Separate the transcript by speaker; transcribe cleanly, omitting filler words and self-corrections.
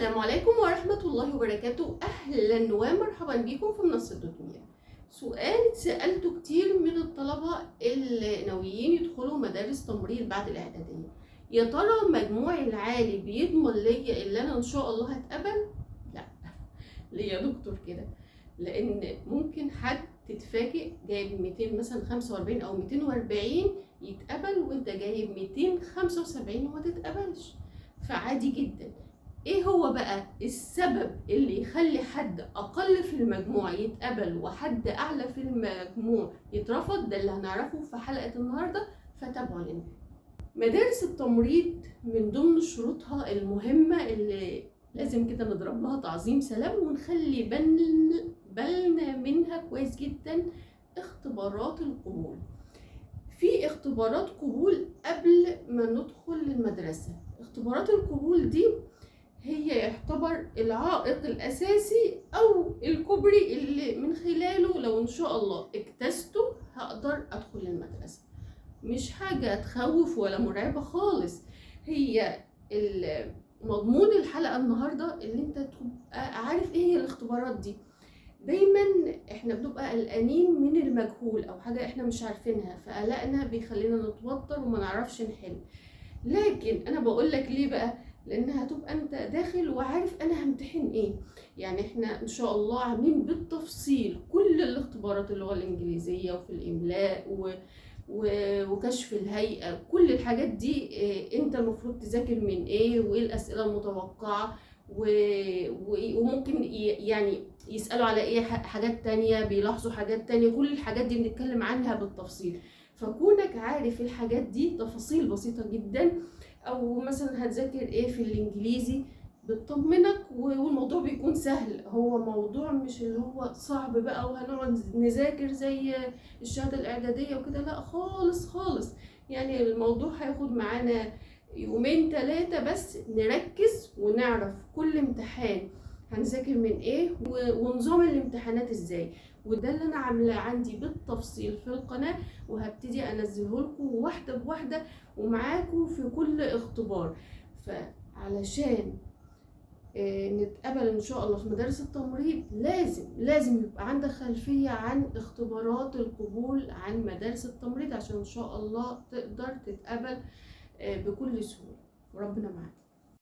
Speaker 1: السلام عليكم ورحمة الله وبركاته. أهلا ومرحبا بكم في منصة دنيا. سؤال سألته كتير من الطلبة اللي ناويين يدخلوا مدارس تمريض بعد الإعدادية، يا ترى مجموعي العالي بيضمن ليا اللي أنا إن شاء الله هتقبل؟ لا. ليه يا دكتور كده؟ لأن ممكن حد تتفاجئ جايب 200 مثلا 45 أو 240 يتقبل، وأنت جايب 275 وما تتقبلش، فعادي جدا. ايه هو بقى السبب اللي يخلي حد اقل في المجموع يتقبل وحد اعلى في المجموع يترفض؟ ده اللي هنعرفه في حلقة النهاردة، فتابعوا لنا. مدارس التمريض من ضمن شروطها المهمة اللي لازم كده نضرب لها تعظيم سلام ونخلي بالنا منها كويس جدا، اختبارات القبول. في اختبارات قبول قبل ما ندخل المدرسة. اختبارات القبول دي هي يعتبر العائق الأساسي أو الكوبري اللي من خلاله لو إن شاء الله اجتزته هقدر أدخل المدرسة. مش حاجة تخوف ولا مرعبة خالص. هي مضمون الحلقة النهاردة اللي انت تبقى عارف ايه هي الاختبارات دي. دايما احنا بنبقى قلقانين من المجهول او حاجة احنا مش عارفينها، فقلقنا بيخلينا نتوتر وما نعرفش نحل. لكن انا بقول لك ليه بقى؟ لانها هتبقى انت داخل وعارف انا همتحن ايه. يعني احنا ان شاء الله عاملين بالتفصيل كل الاختبارات، اللغة الانجليزية وفي الاملاء وكشف الهيئة، كل الحاجات دي انت المفروض تذاكر من ايه وايه الاسئلة المتوقعة وممكن يعني يسألوا على ايه حاجات تانية، بيلاحظوا حاجات تانية، كل الحاجات دي بنتكلم عنها بالتفصيل. فكونك عارف الحاجات دي تفاصيل بسيطة جدا، او مثلا هتذاكر ايه في الانجليزي بتطمنك والموضوع بيكون سهل. هو موضوع مش اللي هو صعب بقى وهنقعد نذاكر زي الشهادة الإعدادية وكده، لا خالص خالص. يعني الموضوع هياخد معانا يومين 3 بس نركز ونعرف كل امتحان هنذاكر من ايه ونظام الامتحانات ازاي. وده اللي انا عاملاه عندي بالتفصيل في القناة، وهبتدي انزله لكم واحدة بواحدة ومعاكم في كل اختبار. فعلشان نتقبل ان شاء الله في مدارس التمريض لازم يبقى عندك خلفية عن اختبارات القبول عن مدارس التمريض، عشان ان شاء الله تقدر تتقبل بكل سهولة، وربنا معاك.